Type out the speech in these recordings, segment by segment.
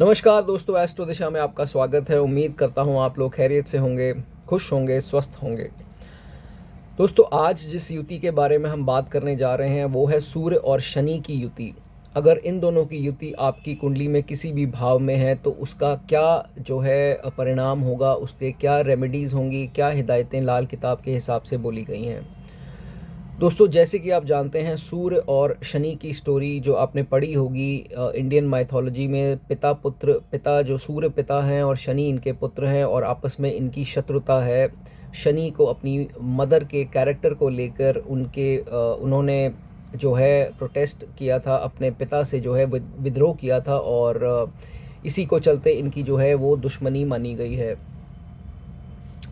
नमस्कार दोस्तों, एस्ट्रो दिशा में आपका स्वागत है। उम्मीद करता हूँ आप लोग खैरियत से होंगे, खुश होंगे, स्वस्थ होंगे। दोस्तों, आज जिस युति के बारे में हम बात करने जा रहे हैं वो है सूर्य और शनि की युति। अगर इन दोनों की युति आपकी कुंडली में किसी भी भाव में है तो उसका क्या जो है परिणाम होगा, उसके क्या रेमेडीज़ होंगी, क्या हिदायतें लाल किताब के हिसाब से बोली गई हैं। दोस्तों, जैसे कि आप जानते हैं, सूर्य और शनि की स्टोरी जो आपने पढ़ी होगी इंडियन माइथोलॉजी में, पिता जो सूर्य पिता हैं और शनि इनके पुत्र हैं और आपस में इनकी शत्रुता है। शनि को अपनी मदर के कैरेक्टर को लेकर उन्होंने जो है प्रोटेस्ट किया था, अपने पिता से जो है विद्रोह किया था और इसी को चलते इनकी जो है वो दुश्मनी मानी गई है।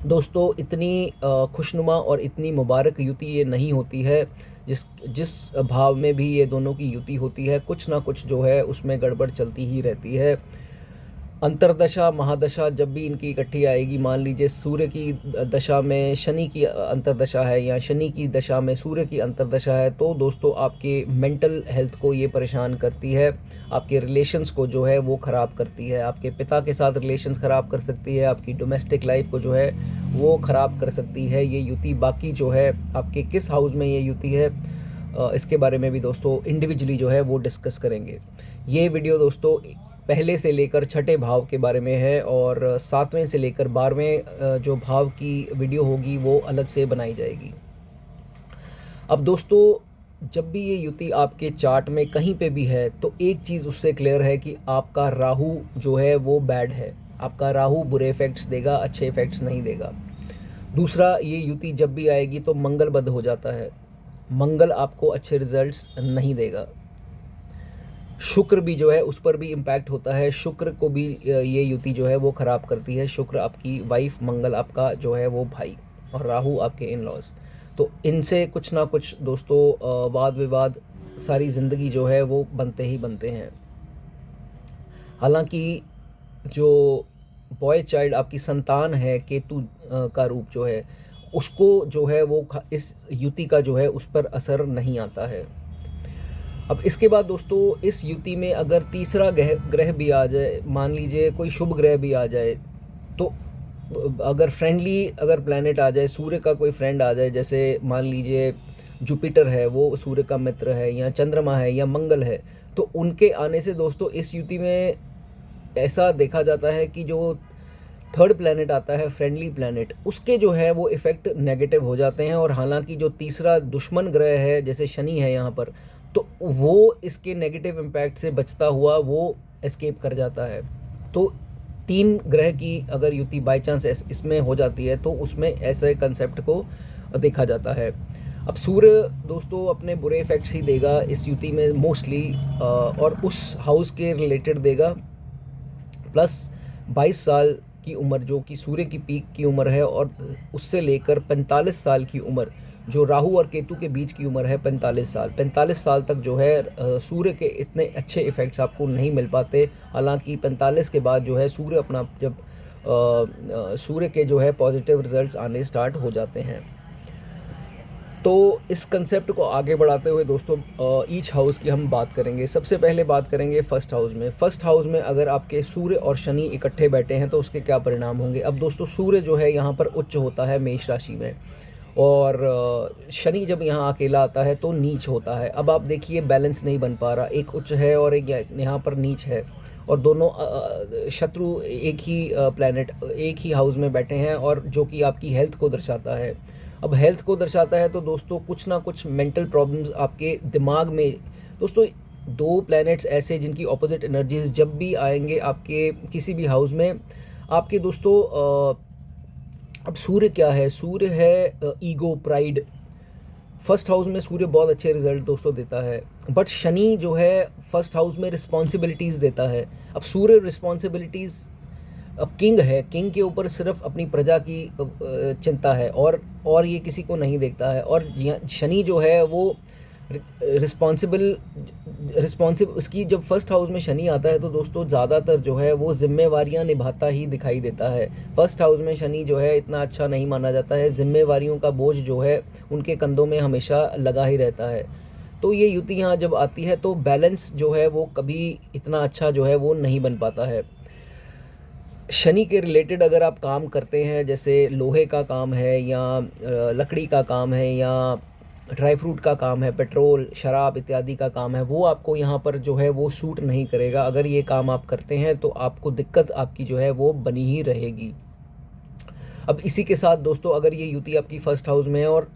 दोस्तों, इतनी खुशनुमा और इतनी मुबारक युति ये नहीं होती है। जिस जिस भाव में भी ये दोनों की युति होती है, कुछ ना कुछ जो है उसमें गड़बड़ चलती ही रहती है। अंतरदशा महादशा जब भी इनकी इकट्ठी आएगी, मान लीजिए सूर्य की दशा में शनि की अंतरदशा है या शनि की दशा में सूर्य की अंतरदशा है, तो दोस्तों आपके मेंटल हेल्थ को ये परेशान करती है। आपके रिलेशंस को जो है वो ख़राब करती है, आपके पिता के साथ रिलेशंस ख़राब कर सकती है, आपकी डोमेस्टिक लाइफ को जो है वो ख़राब कर सकती है ये युति। बाकी जो है आपके किस हाउस में ये युति है, इसके बारे में भी दोस्तों इंडिविजुअली जो है वो डिस्कस करेंगे। ये वीडियो दोस्तों पहले से लेकर छठे भाव के बारे में है और 7वें से लेकर 12वें जो भाव की वीडियो होगी वो अलग से बनाई जाएगी। अब दोस्तों, जब भी ये युति आपके चार्ट में कहीं पे भी है तो एक चीज़ उससे क्लियर है कि आपका राहु जो है वो बैड है। आपका राहु बुरे इफ़ेक्ट्स देगा, अच्छे इफ़ेक्ट्स नहीं देगा। दूसरा, ये युति जब भी आएगी तो मंगल बद हो जाता है। मंगल आपको अच्छे रिजल्ट्स नहीं देगा। शुक्र भी जो है उस पर भी इम्पैक्ट होता है। शुक्र को भी ये युति जो है वो ख़राब करती है। शुक्र आपकी वाइफ, मंगल आपका जो है वो भाई और राहु आपके इन लॉज। तो इनसे कुछ ना कुछ दोस्तों वाद विवाद सारी ज़िंदगी जो है वो बनते ही बनते हैं। हालांकि जो बॉय चाइल्ड आपकी संतान है, केतु का रूप जो है, उसको जो है वो इस युति का जो है उस पर असर नहीं आता है। अब इसके बाद दोस्तों, इस युति में अगर तीसरा ग्रह भी आ जाए, मान लीजिए कोई शुभ ग्रह भी आ जाए, तो अगर प्लैनेट आ जाए, सूर्य का कोई फ्रेंड आ जाए, जैसे मान लीजिए जुपिटर है, वो सूर्य का मित्र है, या चंद्रमा है या मंगल है, तो उनके आने से दोस्तों इस युति में ऐसा देखा जाता है कि जो थर्ड प्लैनेट आता है, फ्रेंडली प्लैनेट, उसके जो है वो इफ़ेक्ट नेगेटिव हो जाते हैं। और हालांकि जो तीसरा दुश्मन ग्रह है जैसे शनि है यहाँ पर, तो वो इसके नेगेटिव इम्पैक्ट से बचता हुआ वो एस्केप कर जाता है। तो 3 ग्रह की अगर युति बाई चांस इसमें हो जाती है तो उसमें ऐसे कंसेप्ट को देखा जाता है। अब सूर्य दोस्तों अपने बुरे इफ़ेक्ट्स ही देगा इस युति में मोस्टली, और उस हाउस के रिलेटेड देगा। प्लस 22 साल की उम्र जो कि सूर्य की पीक की उम्र है, और उससे लेकर 45 साल की उम्र जो राहु और केतु के बीच की उम्र है, 45 साल तक जो है सूर्य के इतने अच्छे इफ़ेक्ट्स आपको नहीं मिल पाते। हालांकि 45 के बाद जो है सूर्य अपना जब सूर्य के जो है पॉजिटिव रिजल्ट्स आने स्टार्ट हो जाते हैं। तो इस कंसेप्ट को आगे बढ़ाते हुए दोस्तों ईच हाउस की हम बात करेंगे। सबसे पहले बात करेंगे फर्स्ट हाउस में। फर्स्ट हाउस में अगर आपके सूर्य और शनि इकट्ठे बैठे हैं तो उसके क्या परिणाम होंगे। अब दोस्तों, सूर्य जो है यहाँ पर उच्च होता है मेष राशि में, और शनि जब यहाँ अकेला आता है तो नीच होता है। अब आप देखिए बैलेंस नहीं बन पा रहा, एक उच्च है और एक यहाँ पर नीच है, और दोनों शत्रु एक ही प्लैनेट एक ही हाउस में बैठे हैं, और जो कि आपकी हेल्थ को दर्शाता है। अब हेल्थ को दर्शाता है तो दोस्तों कुछ ना कुछ मेंटल प्रॉब्लम्स आपके दिमाग में। दोस्तों, 2 प्लैनेट्स ऐसे जिनकी ऑपोजिट एनर्जीज जब भी आएंगे आपके किसी भी हाउस में, आपके दोस्तों अब सूर्य क्या है, सूर्य है ईगो, प्राइड। फर्स्ट हाउस में सूर्य बहुत अच्छे रिजल्ट दोस्तों देता है, बट शनि जो है फर्स्ट हाउस में रिस्पॉन्सिबिलिटीज़ देता है। अब सूर्य रिस्पॉन्सिबिलिटीज़, अब किंग है, किंग के ऊपर सिर्फ अपनी प्रजा की चिंता है, और ये किसी को नहीं देखता है। और शनि जो है वो रिस्पॉन्सिव उसकी जब फर्स्ट हाउस में शनि आता है तो दोस्तों ज़्यादातर जो है वो जिम्मेवारियां निभाता ही दिखाई देता है। फर्स्ट हाउस में शनि जो है इतना अच्छा नहीं माना जाता है, जिम्मेवारियों का बोझ जो है उनके कंधों में हमेशा लगा ही रहता है। तो ये युति यहाँ जब आती है तो बैलेंस जो है वो कभी इतना अच्छा जो है वो नहीं बन पाता है। शनि के रिलेटेड अगर आप काम करते हैं, जैसे लोहे का काम है या लकड़ी का काम है या ड्राई फ्रूट का काम है, पेट्रोल, शराब इत्यादि का काम है, वो आपको यहाँ पर जो है वो सूट नहीं करेगा। अगर ये काम आप करते हैं तो आपको दिक्कत आपकी जो है वो बनी ही रहेगी। अब इसी के साथ दोस्तों, अगर ये युति आपकी फर्स्ट हाउस में है और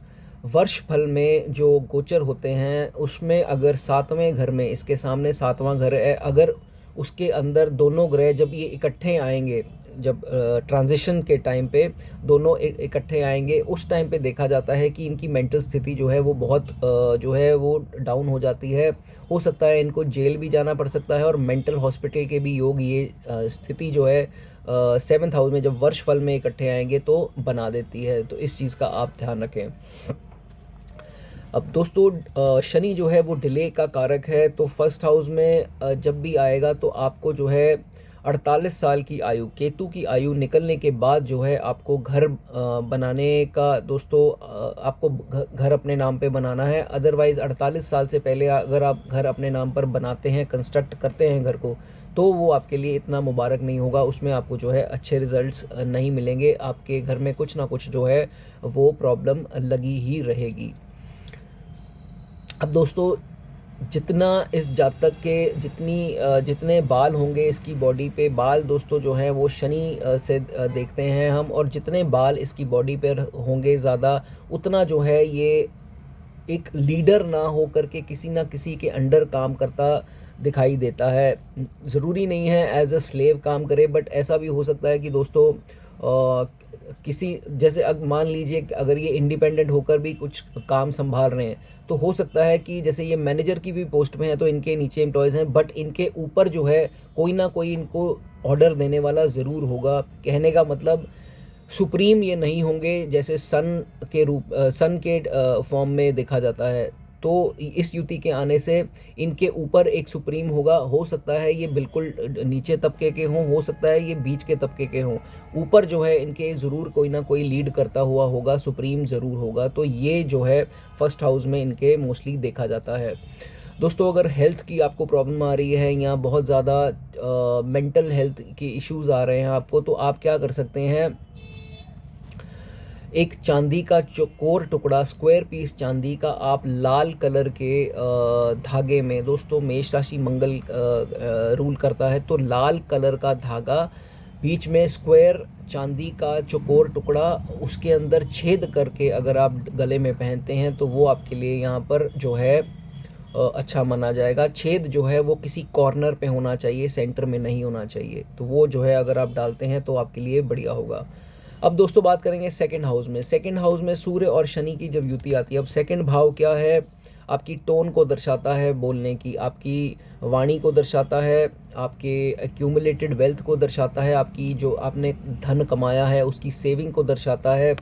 वर्ष फल में जो गोचर होते हैं उसमें अगर 7वें घर में, इसके सामने 7वां घर है, अगर उसके अंदर दोनों ग्रह जब ये इकट्ठे आएंगे, जब ट्रांजिशन के टाइम पे दोनों इकट्ठे आएंगे, उस टाइम पे देखा जाता है कि इनकी मेंटल स्थिति जो है वो बहुत जो है वो डाउन हो जाती है। हो सकता है इनको जेल भी जाना पड़ सकता है और मेंटल हॉस्पिटल के भी योग ये स्थिति जो है 7th हाउस में जब वर्ष फल में इकट्ठे आएंगे तो बना देती है। तो इस चीज़ का आप ध्यान रखें। अब दोस्तों, शनि जो है वो डिले का कारक है, तो फर्स्ट हाउस में जब भी आएगा तो आपको जो है 48 साल की आयु, केतु की आयु निकलने के बाद जो है आपको घर बनाने का दोस्तों, आपको घर अपने नाम पे बनाना है। अदरवाइज़ 48 साल से पहले अगर आप घर अपने नाम पर बनाते हैं, कंस्ट्रक्ट करते हैं घर को, तो वो आपके लिए इतना मुबारक नहीं होगा। उसमें आपको जो है अच्छे रिजल्ट्स नहीं मिलेंगे। आपके घर में कुछ ना कुछ जो है वो प्रॉब्लम लगी ही रहेगी। अब दोस्तों, जितना इस जातक के जितने बाल होंगे इसकी बॉडी पे, बाल दोस्तों जो हैं वो शनि से देखते हैं हम, और जितने बाल इसकी बॉडी पर होंगे ज़्यादा, उतना जो है ये एक लीडर ना हो करके किसी ना किसी के अंडर काम करता दिखाई देता है। ज़रूरी नहीं है एज अ स्लेव काम करे, बट ऐसा भी हो सकता है कि दोस्तों किसी, जैसे मान लीजिए कि अगर ये इंडिपेंडेंट होकर भी कुछ काम संभाल रहे हैं, तो हो सकता है कि जैसे ये मैनेजर की भी पोस्ट में है तो इनके नीचे एम्प्लॉयज़ हैं, बट इनके ऊपर जो है कोई ना कोई इनको ऑर्डर देने वाला ज़रूर होगा। कहने का मतलब, सुप्रीम ये नहीं होंगे जैसे सन के फॉर्म में देखा जाता है। तो इस युति के आने से इनके ऊपर एक सुप्रीम होगा। हो सकता है ये बिल्कुल नीचे तबके के हों, हो सकता है ये बीच के तबके के हों, ऊपर जो है इनके ज़रूर कोई ना कोई लीड करता हुआ होगा, सुप्रीम ज़रूर होगा। तो ये जो है फर्स्ट हाउस में इनके मोस्टली देखा जाता है। दोस्तों, अगर हेल्थ की आपको प्रॉब्लम आ रही है या बहुत ज़्यादा मेंटल हेल्थ के इश्यूज़ आ रहे हैं आपको, तो आप क्या कर सकते हैं, एक चांदी का चौकोर टुकड़ा, स्क्वायर पीस चांदी का, आप लाल कलर के धागे में, दोस्तों मेष राशि मंगल रूल करता है, तो लाल कलर का धागा, बीच में स्क्वायर चांदी का चौकोर टुकड़ा, उसके अंदर छेद करके अगर आप गले में पहनते हैं तो वो आपके लिए यहाँ पर जो है अच्छा माना जाएगा। छेद जो है वो किसी कॉर्नर पे होना चाहिए, सेंटर में नहीं होना चाहिए। तो वो जो है अगर आप डालते हैं तो आपके लिए बढ़िया होगा। अब दोस्तों बात करेंगे सेकंड हाउस में। सेकंड हाउस में सूर्य और शनि की जब युति आती है, अब सेकंड भाव क्या है, आपकी टोन को दर्शाता है, बोलने की, आपकी वाणी को दर्शाता है, आपके एक्यूमुलेटेड वेल्थ को दर्शाता है, आपकी जो आपने धन कमाया है उसकी सेविंग को दर्शाता है।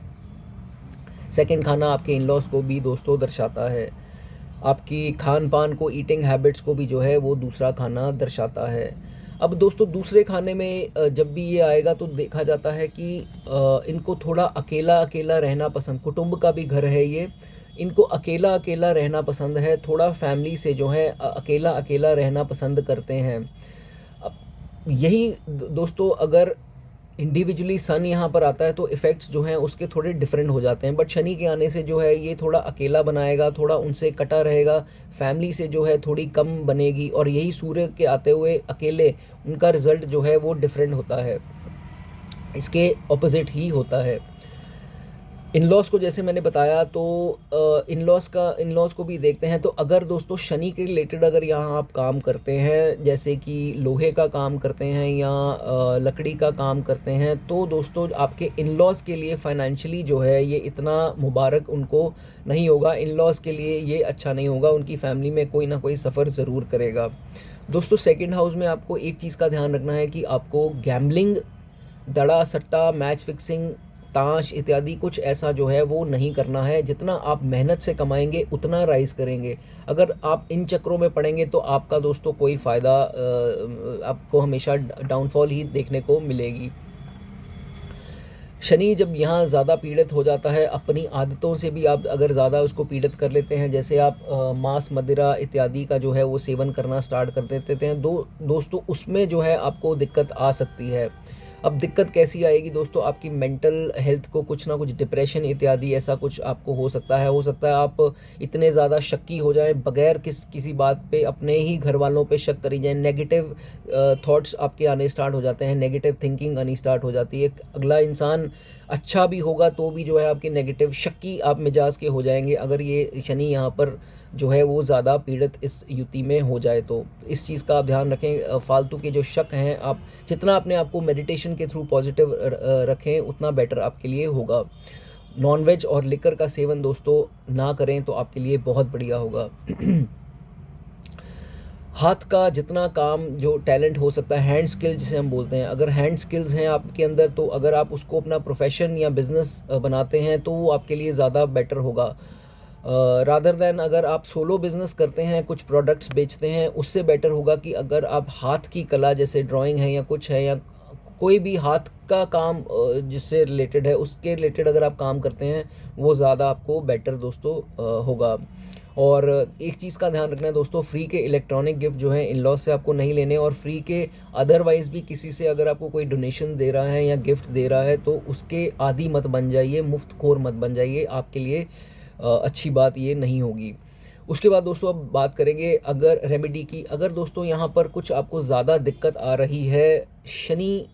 सेकंड खाना आपके इन लॉज को भी दोस्तों दर्शाता है, आपकी खान पान को, ईटिंग हैबिट्स को भी जो है वो दूसरा खाना दर्शाता है। अब दोस्तों दूसरे खाने में जब भी ये आएगा तो देखा जाता है कि इनको थोड़ा अकेला अकेला रहना पसंद, कुटुंब का भी घर है ये, इनको अकेला अकेला रहना पसंद है, थोड़ा फैमिली से जो है अकेला अकेला रहना पसंद करते हैं। अब यही दोस्तों, अगर इंडिविजुअली सन यहाँ पर आता है तो इफ़ेक्ट्स जो हैं उसके थोड़े डिफरेंट हो जाते हैं, बट शनि के आने से जो है ये थोड़ा अकेला बनाएगा, थोड़ा उनसे कटा रहेगा, फैमिली से जो है थोड़ी कम बनेगी, और यही सूर्य के आते हुए अकेले उनका रिजल्ट जो है वो डिफरेंट होता है, इसके ऑपोजिट ही होता है। इन लॉज को जैसे मैंने बताया, तो इन लॉज को भी देखते हैं। तो अगर दोस्तों शनि के रिलेटेड अगर यहाँ आप काम करते हैं, जैसे कि लोहे का काम करते हैं या लकड़ी का काम करते हैं, तो दोस्तों आपके इन लॉज के लिए फाइनेंशियली जो है ये इतना मुबारक उनको नहीं होगा, इन लॉज के लिए ये अच्छा नहीं होगा, उनकी फैमिली में कोई ना कोई सफ़र ज़रूर करेगा। दोस्तों सेकंड हाउस में आपको एक चीज़ का ध्यान रखना है कि आपको गैम्बलिंग, दड़ा सट्टा, मैच फिक्सिंग, ताश इत्यादि कुछ ऐसा जो है वो नहीं करना है। जितना आप मेहनत से कमाएंगे उतना राइज करेंगे। अगर आप इन चक्रों में पड़ेंगे तो आपका दोस्तों कोई फ़ायदा, आपको हमेशा डाउनफॉल ही देखने को मिलेगी। शनि जब यहाँ ज़्यादा पीड़ित हो जाता है, अपनी आदतों से भी आप अगर ज़्यादा उसको पीड़ित कर लेते हैं, जैसे आप मांस मदिरा इत्यादि का जो है वो सेवन करना स्टार्ट कर देते हैं, दोस्तों उसमें जो है आपको दिक्कत आ सकती है। अब दिक्कत कैसी आएगी दोस्तों, आपकी मेंटल हेल्थ को कुछ ना कुछ डिप्रेशन इत्यादि ऐसा कुछ आपको हो सकता है। आप इतने ज़्यादा शक्की हो जाएं, बगैर किसी बात पे अपने ही घर वालों पे शक करी जाए, नेगेटिव थॉट्स आपके आने स्टार्ट हो जाते हैं, नेगेटिव थिंकिंग आनी स्टार्ट हो जाती है। अगला इंसान अच्छा भी होगा तो भी जो है आपके नेगेटिव शक्की आप मिजाज के हो जाएंगे, अगर ये शनि यहाँ पर जो है वो ज़्यादा पीड़ित इस युति में हो जाए तो इस चीज़ का आप ध्यान रखें। फालतू के जो शक हैं, आप जितना अपने आप को मेडिटेशन के थ्रू पॉजिटिव रखें उतना बेटर आपके लिए होगा। नॉनवेज और लिकर का सेवन दोस्तों ना करें तो आपके लिए बहुत बढ़िया होगा। हाथ का जितना काम जो टैलेंट हो सकता है, हैंड स्किल जिसे हम बोलते हैं, अगर हैंड स्किल्स हैं आपके अंदर तो अगर आप उसको अपना प्रोफेशन या बिजनेस बनाते हैं तो वो आपके लिए ज़्यादा बेटर होगा। रादर दैन अगर आप सोलो बिजनेस करते हैं, कुछ प्रोडक्ट्स बेचते हैं, उससे बेटर होगा कि अगर आप हाथ की कला जैसे ड्राइंग है या कुछ है या कोई भी हाथ का काम जिससे रिलेटेड है उसके रिलेटेड अगर आप काम करते हैं वो ज़्यादा आपको बेटर दोस्तों होगा। और एक चीज़ का ध्यान रखना है दोस्तों, फ्री के इलेक्ट्रॉनिक गिफ्ट जो है इन लॉज से आपको नहीं लेने, और फ्री के अदरवाइज़ भी किसी से अगर आपको कोई डोनेशन दे रहा है या गिफ्ट दे रहा है तो उसके आदी मत बन जाइए, मुफ्त खोर मत बन जाइए, आपके लिए अच्छी बात ये नहीं होगी। उसके बाद दोस्तों अब बात करेंगे अगर रेमेडी की। अगर दोस्तों यहाँ पर कुछ आपको ज़्यादा दिक्कत आ रही है शनि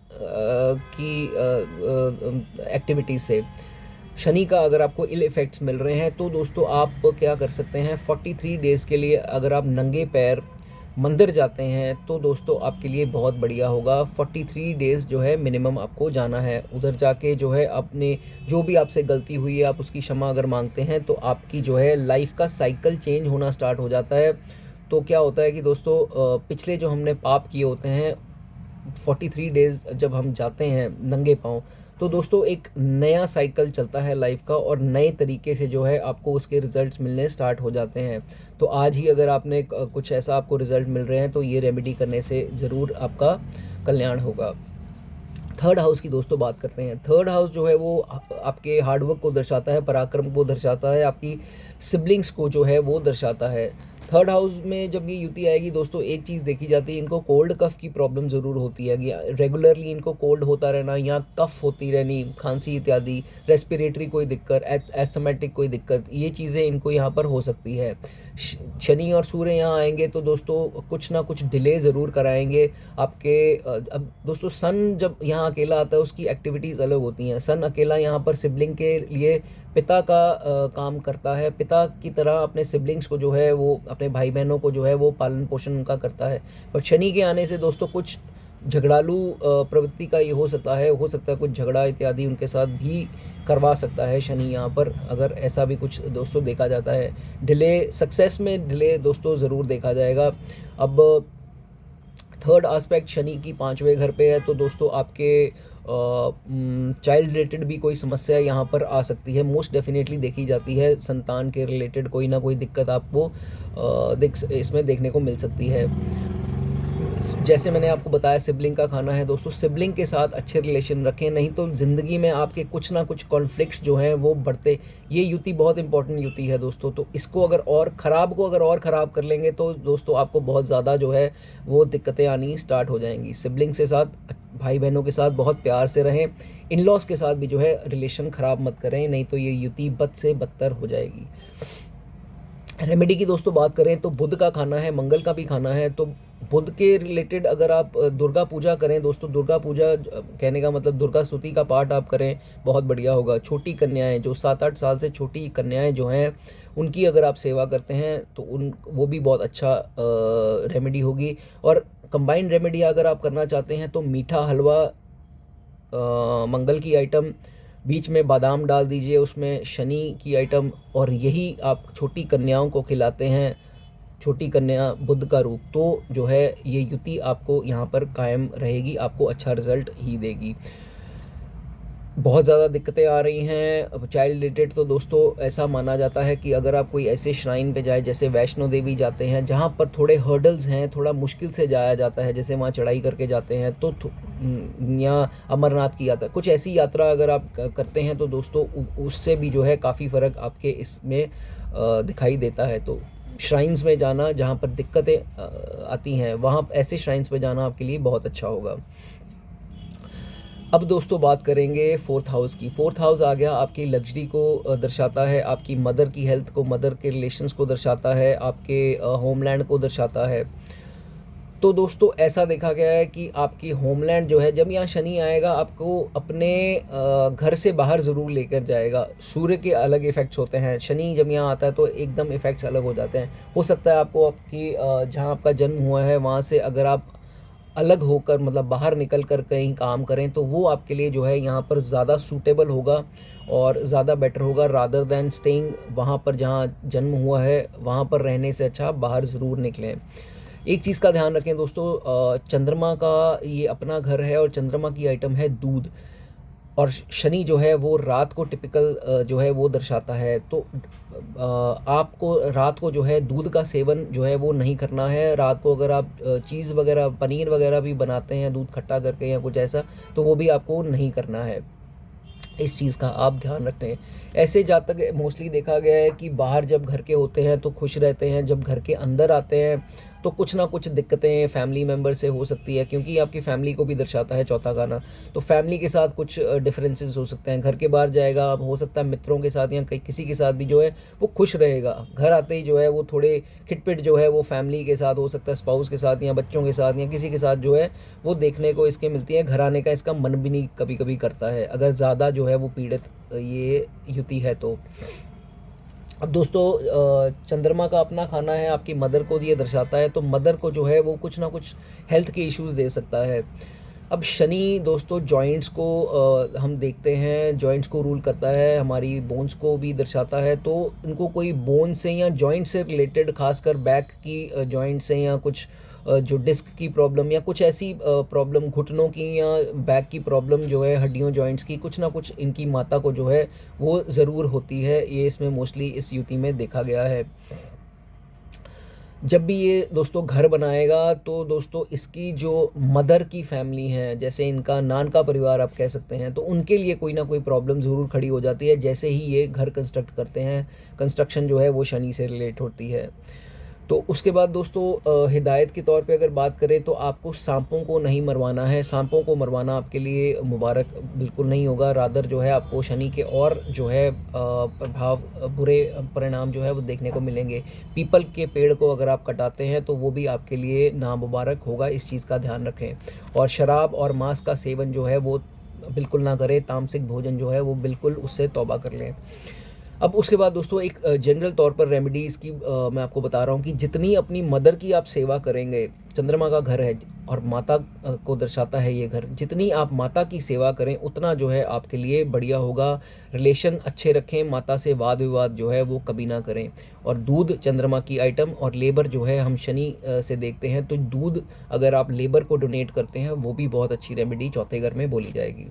की एक्टिविटी से, शनि का अगर आपको इल इफ़ेक्ट्स मिल रहे हैं तो दोस्तों आप क्या कर सकते हैं, 43 डेज़ के लिए अगर आप नंगे पैर मंदिर जाते हैं तो दोस्तों आपके लिए बहुत बढ़िया होगा। 43 डेज़ जो है मिनिमम आपको जाना है, उधर जाके जो है अपने जो भी आपसे गलती हुई है आप उसकी क्षमा अगर मांगते हैं तो आपकी जो है लाइफ का साइकिल चेंज होना स्टार्ट हो जाता है। तो क्या होता है कि दोस्तों पिछले जो हमने पाप किए होते हैं 43 डेज़ जब हम जाते हैं नंगे पाँव तो दोस्तों एक नया साइकिल चलता है लाइफ का, और नए तरीके से जो है आपको उसके रिजल्ट्स मिलने स्टार्ट हो जाते हैं। तो आज ही अगर आपने कुछ ऐसा आपको रिजल्ट मिल रहे हैं तो ये रेमेडी करने से ज़रूर आपका कल्याण होगा। थर्ड हाउस की दोस्तों बात करते हैं। थर्ड हाउस जो है वो आपके हार्डवर्क को दर्शाता है, पराक्रम को दर्शाता है, आपकी सिबलिंग्स को जो है वो दर्शाता है। थर्ड हाउस में जब ये युति आएगी दोस्तों एक चीज़ देखी जाती है, इनको कोल्ड कफ की प्रॉब्लम ज़रूर होती है, रेगुलरली इनको कोल्ड होता रहना या कफ होती रहनी, खांसी इत्यादि, रेस्पिरेटरी कोई दिक्कत, एस्थमेटिक कोई दिक्कत, ये चीज़ें इनको यहाँ पर हो सकती है। शनि और सूर्य यहाँ आएंगे तो दोस्तों कुछ ना कुछ डिले ज़रूर कराएंगे आपके। अब दोस्तों सन जब यहाँ अकेला आता है उसकी एक्टिविटीज़ अलग होती हैं। सन अकेला यहाँ पर सिबलिंग के लिए पिता का काम करता है, पिता की तरह अपने सिबलिंग्स को जो है वो अपने भाई बहनों को जो है वो पालन पोषण उनका करता है। पर शनि के आने से दोस्तों कुछ झगड़ालू प्रवृत्ति का ये हो सकता है कुछ झगड़ा इत्यादि उनके साथ भी करवा सकता है शनि यहाँ पर, अगर ऐसा भी कुछ दोस्तों देखा जाता है। डिले सक्सेस में डिले दोस्तों ज़रूर देखा जाएगा। अब थर्ड एस्पेक्ट शनि की 5वें घर पे है तो दोस्तों आपके चाइल्ड रिलेटेड भी कोई समस्या यहाँ पर आ सकती है, मोस्ट डेफिनेटली देखी जाती है। संतान के रिलेटेड कोई ना कोई दिक्कत आपको इसमें देखने को मिल सकती है। जैसे मैंने आपको बताया सिबलिंग का खाना है दोस्तों, सिबलिंग के साथ अच्छे रिलेशन रखें, नहीं तो ज़िंदगी में आपके कुछ ना कुछ कॉन्फ्लिक्ट्स जो हैं वो बढ़ते। ये युति बहुत इंपॉर्टेंट युति है दोस्तों, तो इसको अगर और ख़राब कर लेंगे तो दोस्तों आपको बहुत ज़्यादा जो है वो दिक्कतें आनी स्टार्ट हो जाएंगी। सिबलिंग के साथ, भाई बहनों के साथ बहुत प्यार से रहें, इन लॉज के साथ भी जो है रिलेशन ख़राब मत करें, नहीं तो ये युति बद से बदतर हो जाएगी। रेमेडी की दोस्तों बात करें तो बुध का खाना है, मंगल का भी खाना है, तो बुध के रिलेटेड अगर आप दुर्गा पूजा करें दोस्तों, दुर्गा पूजा कहने का मतलब दुर्गा स्तुति का पाठ आप करें, बहुत बढ़िया होगा। छोटी कन्याएं जो 7-8 साल से छोटी कन्याएं जो हैं उनकी अगर आप सेवा करते हैं तो वो भी बहुत अच्छा रेमेडी होगी। और कंबाइंड रेमेडी अगर आप करना चाहते हैं तो मीठा हलवा मंगल की आइटम, बीच में बादाम डाल दीजिए, उसमें शनि की आइटम, और यही आप छोटी कन्याओं को खिलाते हैं, छोटी कन्या बुध का रूप, तो जो है ये युति आपको यहाँ पर कायम रहेगी, आपको अच्छा रिजल्ट ही देगी। बहुत ज़्यादा दिक्कतें आ रही हैं चाइल्ड रिलेटेड, तो दोस्तों ऐसा माना जाता है कि अगर आप कोई ऐसे श्राइन पे जाए, जैसे वैष्णो देवी जाते हैं, जहाँ पर थोड़े हर्डल्स हैं, थोड़ा मुश्किल से जाया जाता है, जैसे वहाँ चढ़ाई करके जाते हैं, तो या अमरनाथ की यात्रा, कुछ ऐसी यात्रा अगर आप करते हैं तो दोस्तों उससे भी जो है काफ़ी फ़र्क आपके इसमें दिखाई देता है। तो श्राइन्स में जाना जहाँ पर दिक्कतें आती हैं, वहाँ ऐसे श्राइन्स पे जाना आपके लिए बहुत अच्छा होगा। अब दोस्तों बात करेंगे फोर्थ हाउस की। फोर्थ हाउस आ गया, आपकी लग्जरी को दर्शाता है, आपकी मदर की हेल्थ को, मदर के रिलेशंस को दर्शाता है, आपके होमलैंड को दर्शाता है। तो दोस्तों ऐसा देखा गया है कि आपकी होमलैंड जो है, जब यहाँ शनि आएगा आपको अपने घर से बाहर ज़रूर लेकर जाएगा। सूर्य के अलग इफ़ेक्ट्स होते हैं, शनि जब यहाँ आता है तो एकदम इफ़ेक्ट्स अलग हो जाते हैं। हो सकता है आपको आपकी जहाँ आपका जन्म हुआ है वहाँ से अगर आप अलग होकर, मतलब बाहर निकल कर कहीं काम करें, तो वो आपके लिए जो है यहाँ पर ज़्यादा सूटेबल होगा और ज़्यादा बेटर होगा, रादर दैन स्टेइंग वहाँ पर जहाँ जन्म हुआ है वहाँ पर रहने से अच्छा आप बाहर ज़रूर निकलें। एक चीज़ का ध्यान रखें दोस्तों, चंद्रमा का ये अपना घर है और चंद्रमा की आइटम है दूध, और शनि जो है वो रात को टिपिकल जो है वो दर्शाता है। तो आपको रात को जो है दूध का सेवन जो है वो नहीं करना है। रात को अगर आप चीज़ वगैरह, पनीर वगैरह भी बनाते हैं दूध खट्टा करके या कुछ ऐसा, तो वो भी आपको नहीं करना है। इस चीज़ का आप ध्यान रखें। ऐसे जातक मोस्टली देखा गया है कि बाहर जब घर के होते हैं तो खुश रहते हैं, जब घर के अंदर आते हैं तो कुछ ना कुछ दिक्कतें फैमिली मेम्बर से हो सकती है, क्योंकि आपकी फैमिली को भी दर्शाता है चौथा खाना। तो फैमिली के साथ कुछ डिफरेंसेस हो सकते हैं। घर के बाहर जाएगा, हो सकता है मित्रों के साथ या किसी के साथ भी जो है वो खुश रहेगा। घर आते ही जो है वो थोड़े खिटपिट जो है वो फैमिली के साथ हो सकता है, स्पाउस के साथ या बच्चों के साथ या किसी के साथ जो है वो देखने को इसके मिलती है। घर आने का इसका मन भी नहीं कभी कभी करता है, अगर ज़्यादा जो है वो पीड़ित ये युति है तो। अब दोस्तों चंद्रमा का अपना खाना है, आपकी मदर को ये दर्शाता है, तो मदर को जो है वो कुछ ना कुछ हेल्थ के इश्यूज़ दे सकता है। अब शनि दोस्तों जॉइंट्स को हम देखते हैं, जॉइंट्स को रूल करता है, हमारी बोन्स को भी दर्शाता है। तो इनको कोई बोन से या जॉइंट से रिलेटेड, खासकर बैक की जॉइंट से या कुछ जो डिस्क की प्रॉब्लम या कुछ ऐसी प्रॉब्लम, घुटनों की या बैक की प्रॉब्लम जो है, हड्डियों जॉइंट्स की, कुछ ना कुछ इनकी माता को जो है वो ज़रूर होती है। ये इसमें मोस्टली इस युति में देखा गया है। जब भी ये दोस्तों घर बनाएगा तो दोस्तों इसकी जो मदर की फैमिली है, जैसे इनका नान का परिवार आप कह सकते हैं, तो उनके लिए कोई ना कोई प्रॉब्लम ज़रूर खड़ी हो जाती है जैसे ही ये घर कंस्ट्रक्ट करते हैं। कंस्ट्रक्शन जो है वो शनि से रिलेट होती है। तो उसके बाद दोस्तों हिदायत के तौर पे अगर बात करें तो आपको सांपों को नहीं मरवाना है। सांपों को मरवाना आपके लिए मुबारक बिल्कुल नहीं होगा, रादर जो है आपको शनि के और जो है प्रभाव, बुरे परिणाम जो है वो देखने को मिलेंगे। पीपल के पेड़ को अगर आप कटाते हैं तो वो भी आपके लिए नामुबारक होगा, इस चीज़ का ध्यान रखें। और शराब और मांस का सेवन जो है वो बिल्कुल ना करें, तामसिक भोजन जो है वो बिल्कुल उससे तौबा कर लें। अब उसके बाद दोस्तों एक जनरल तौर पर रेमेडीज़ की मैं आपको बता रहा हूँ कि जितनी अपनी मदर की आप सेवा करेंगे, चंद्रमा का घर है और माता को दर्शाता है ये घर, जितनी आप माता की सेवा करें उतना जो है आपके लिए बढ़िया होगा। रिलेशन अच्छे रखें, माता से वाद विवाद जो है वो कभी ना करें। और दूध चंद्रमा की आइटम, और लेबर जो है हम शनि से देखते हैं, तो दूध अगर आप लेबर को डोनेट करते हैं वो भी बहुत अच्छी रेमेडी चौथे घर में बोली जाएगी।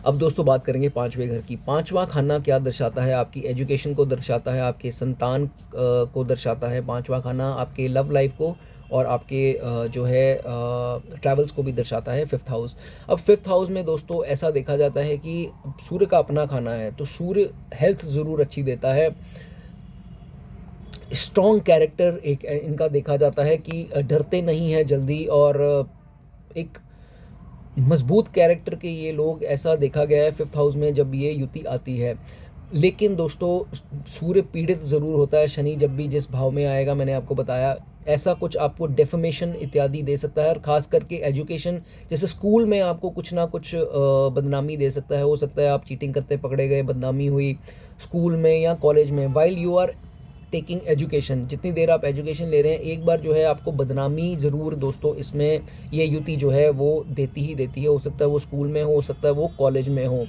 अब दोस्तों बात करेंगे पांचवें घर की। पांचवा खाना क्या दर्शाता है? आपकी एजुकेशन को दर्शाता है, आपके संतान को दर्शाता है। पांचवा खाना आपके लव लाइफ को और आपके जो है ट्रैवल्स को भी दर्शाता है, फिफ्थ हाउस। अब फिफ्थ हाउस में दोस्तों ऐसा देखा जाता है कि सूर्य का अपना खाना है, तो सूर्य हेल्थ ज़रूर अच्छी देता है। स्ट्रॉन्ग कैरेक्टर एक इनका देखा जाता है कि डरते नहीं हैं जल्दी, और एक मजबूत कैरेक्टर के ये लोग, ऐसा देखा गया है फिफ्थ हाउस में जब ये युति आती है। लेकिन दोस्तों सूर्य पीड़ित ज़रूर होता है, शनि जब भी जिस भाव में आएगा मैंने आपको बताया, ऐसा कुछ आपको डेफमेशन इत्यादि दे सकता है। और ख़ास करके एजुकेशन, जैसे स्कूल में आपको कुछ ना कुछ बदनामी दे सकता है। हो सकता है आप चीटिंग करते पकड़े गए, बदनामी हुई स्कूल में या कॉलेज में। While you are taking education, जितनी देर आप एजुकेशन ले रहे हैं, एक बार जो है आपको बदनामी ज़रूर दोस्तों इसमें ये युति जो है वो देती ही देती है। हो सकता है वो स्कूल में हो सकता है वो कॉलेज में हो।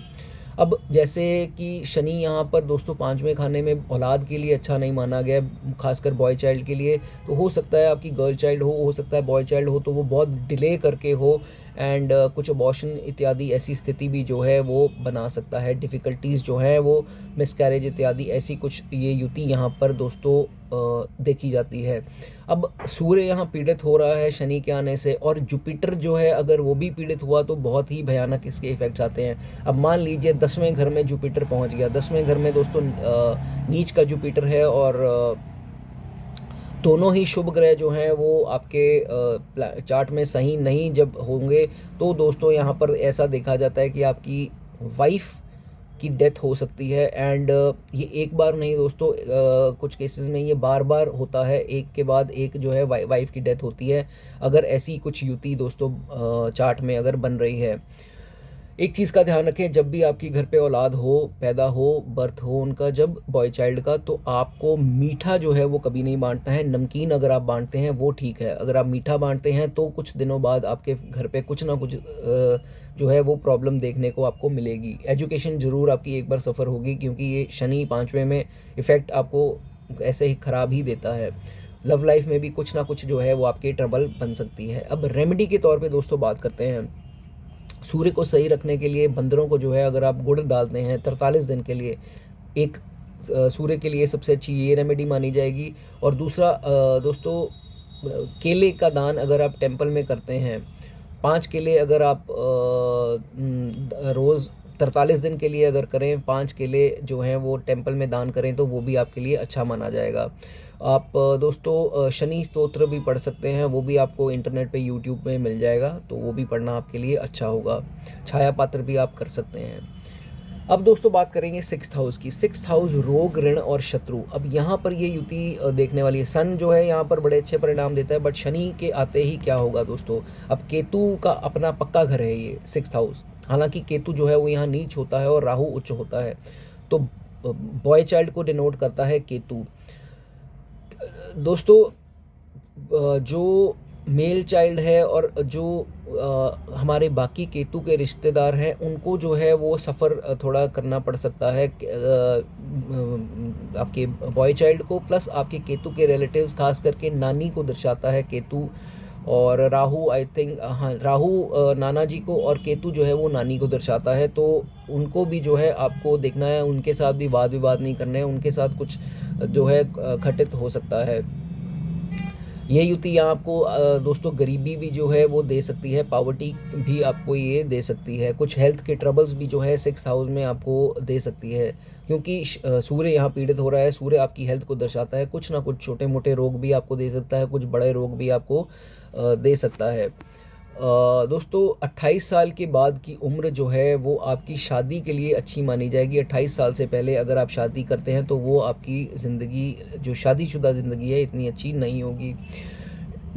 अब जैसे कि शनि यहाँ पर दोस्तों पांचवें खाने में औलाद के लिए अच्छा नहीं माना गया, खासकर बॉय चाइल्ड के लिए। तो हो सकता है आपकी गर्ल चाइल्ड हो सकता है बॉय चाइल्ड हो, तो वो बहुत डिले करके हो। एंड कुछ अबॉर्शन इत्यादि ऐसी स्थिति भी जो है वो बना सकता है। डिफ़िकल्टीज़ जो है वो मिसकैरेज इत्यादि ऐसी कुछ ये युति यहाँ पर दोस्तों देखी जाती है। अब सूर्य यहाँ पीड़ित हो रहा है शनि के आने से, और जुपिटर जो है अगर वो भी पीड़ित हुआ तो बहुत ही भयानक इसके इफ़ेक्ट्स आते हैं। अब मान लीजिए 10वें घर में जुपिटर पहुँच गया। 10वें घर में दोस्तों नीच का जुपिटर है, और दोनों ही शुभ ग्रह जो हैं वो आपके चार्ट में सही नहीं जब होंगे तो दोस्तों यहाँ पर ऐसा देखा जाता है कि आपकी वाइफ की डेथ हो सकती है। एंड ये एक बार नहीं दोस्तों, कुछ केसेस में ये बार बार होता है, एक के बाद एक जो है वाइफ की डेथ होती है अगर ऐसी कुछ युति दोस्तों चार्ट में अगर बन रही है। एक चीज़ का ध्यान रखें, जब भी आपकी घर पे औलाद हो, पैदा हो, बर्थ हो उनका, जब बॉय चाइल्ड का, तो आपको मीठा जो है वो कभी नहीं बांटना है। नमकीन अगर आप बांटते हैं वो ठीक है, अगर आप मीठा बांटते हैं तो कुछ दिनों बाद आपके घर पे कुछ ना कुछ जो है वो प्रॉब्लम देखने को आपको मिलेगी। एजुकेशन ज़रूर आपकी एक बार सफ़र होगी, क्योंकि ये शनि 5वें में इफ़ेक्ट आपको ऐसे ही ख़राब ही देता है। लव लाइफ में भी कुछ ना कुछ जो है वो आपकी ट्रबल बन सकती है। अब रेमेडी के तौर पे दोस्तों बात करते हैं। सूर्य को सही रखने के लिए बंदरों को जो है अगर आप गुड़ डालते हैं 43 दिन के लिए, एक सूर्य के लिए सबसे अच्छी ये रेमेडी मानी जाएगी। और दूसरा दोस्तों, केले का दान अगर आप टेंपल में करते हैं, 5 केले अगर आप रोज़ 43 दिन के लिए अगर करें, 5 केले जो हैं वो टेंपल में दान करें तो वो भी आपके लिए अच्छा माना जाएगा। आप दोस्तों शनि स्तोत्र भी पढ़ सकते हैं, वो भी आपको इंटरनेट पे यूट्यूब पे मिल जाएगा, तो वो भी पढ़ना आपके लिए अच्छा होगा। छाया पात्र भी आप कर सकते हैं। अब दोस्तों बात करेंगे 6th हाउस की। 6th हाउस रोग, ऋण और शत्रु। अब यहाँ पर ये युति देखने वाली है। सन जो है यहाँ पर बड़े अच्छे परिणाम देता है, बट शनि के आते ही क्या होगा दोस्तों, अब केतु का अपना पक्का घर है ये 6th हाउस। हालांकि केतु जो है वो यहाँ नीच होता है और राहु उच्च होता है, तो बॉय चाइल्ड को डिनोट करता है केतु। दोस्तों जो मेल चाइल्ड है और जो हमारे बाकी केतु के रिश्तेदार हैं उनको जो है वो सफ़र थोड़ा करना पड़ सकता है आपके बॉय चाइल्ड को, प्लस आपके केतु के रिलेटिव्स, खास करके नानी को दर्शाता है केतु। और राहु आई थिंक, हाँ राहु नाना जी को और केतु जो है वो नानी को दर्शाता है, तो उनको भी जो है आपको देखना है, उनके साथ भी वाद विवाद नहीं करने हैं, उनके साथ कुछ जो है घटित हो सकता है। ये युति यहाँ आपको दोस्तों गरीबी भी जो है वो दे सकती है, पावर्टी भी आपको ये दे सकती है, कुछ हेल्थ के ट्रबल्स भी जो है 6th हाउस में आपको दे सकती है, क्योंकि सूर्य यहाँ पीड़ित हो रहा है। सूर्य आपकी हेल्थ को दर्शाता है, कुछ ना कुछ छोटे मोटे रोग भी आपको दे सकता है, कुछ बड़े रोग भी आपको दे सकता है। दोस्तों 28 साल के बाद की उम्र जो है वो आपकी शादी के लिए अच्छी मानी जाएगी। 28 साल से पहले अगर आप शादी करते हैं तो वो आपकी ज़िंदगी, जो शादीशुदा ज़िंदगी है, इतनी अच्छी नहीं होगी।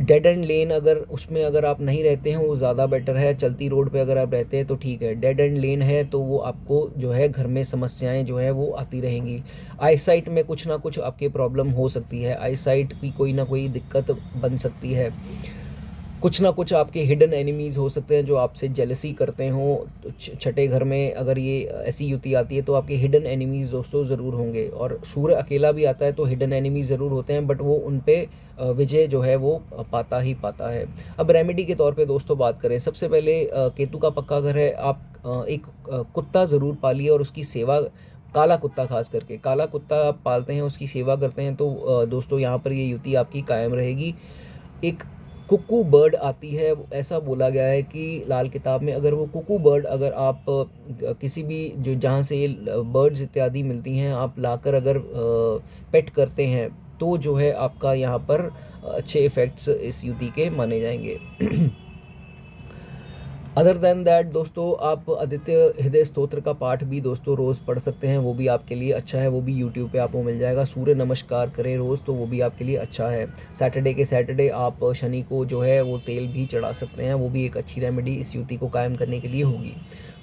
डेड एंड लेन अगर उसमें अगर आप नहीं रहते हैं वो ज़्यादा बेटर है। चलती रोड पे अगर आप रहते हैं तो ठीक है, डेड एंड लेन है तो वो आपको जो है घर में समस्याएं जो है वो आती रहेंगी। आईसाइट में कुछ ना कुछ आपके प्रॉब्लम हो सकती है, आईसाइट की कोई ना कोई दिक्कत बन सकती है। कुछ ना कुछ आपके हिडन एनिमीज़ हो सकते हैं जो आपसे जेलसी करते हों। तो छठे घर में अगर ये ऐसी युति आती है तो आपके हिडन एनिमीज़ दोस्तों ज़रूर होंगे। और सूर्य अकेला भी आता है तो हिडन एनिमीज़ ज़रूर होते हैं, बट वो उन पे विजय जो है वो पाता ही पाता है। अब रेमेडी के तौर पे दोस्तों बात करें, सबसे पहले केतु का पक्का घर है, आप एक कुत्ता ज़रूर पालिए और उसकी सेवा, काला कुत्ता, खास करके काला कुत्ता आप पालते हैं, उसकी सेवा करते हैं तो दोस्तों यहाँ पर ये युति आपकी कायम रहेगी। एक कुकू बर्ड आती है, ऐसा बोला गया है कि लाल किताब में, अगर वो कुकू बर्ड अगर आप किसी भी जो जहाँ से बर्ड्स इत्यादि मिलती हैं आप लाकर अगर पेट करते हैं तो जो है आपका यहाँ पर अच्छे इफ़ेक्ट्स इस युति के माने जाएंगे। अदर देन दैट दोस्तों, आप आदित्य हृदय स्तोत्र का पाठ भी दोस्तों रोज़ पढ़ सकते हैं, वो भी आपके लिए अच्छा है, वो भी यूट्यूब पे आपको मिल जाएगा। सूर्य नमस्कार करें रोज़ तो वो भी आपके लिए अच्छा है। सैटरडे के सैटरडे आप शनि को जो है वो तेल भी चढ़ा सकते हैं, वो भी एक अच्छी रेमेडी इस युति को कायम करने के लिए होगी।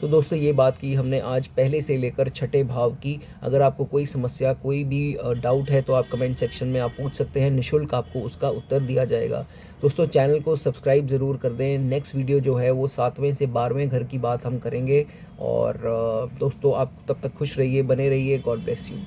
तो दोस्तों ये बात की हमने आज पहले से लेकर छठे भाव की। अगर आपको कोई समस्या, कोई भी डाउट है तो आप कमेंट सेक्शन में आप पूछ सकते हैं, निःशुल्क आपको उसका उत्तर दिया जाएगा। दोस्तों चैनल को सब्सक्राइब ज़रूर कर दें। नेक्स्ट वीडियो जो है वो 7वें से 12वें घर की बात हम करेंगे। और दोस्तों आप तब तक खुश रहिए, बने रहिए। God bless you.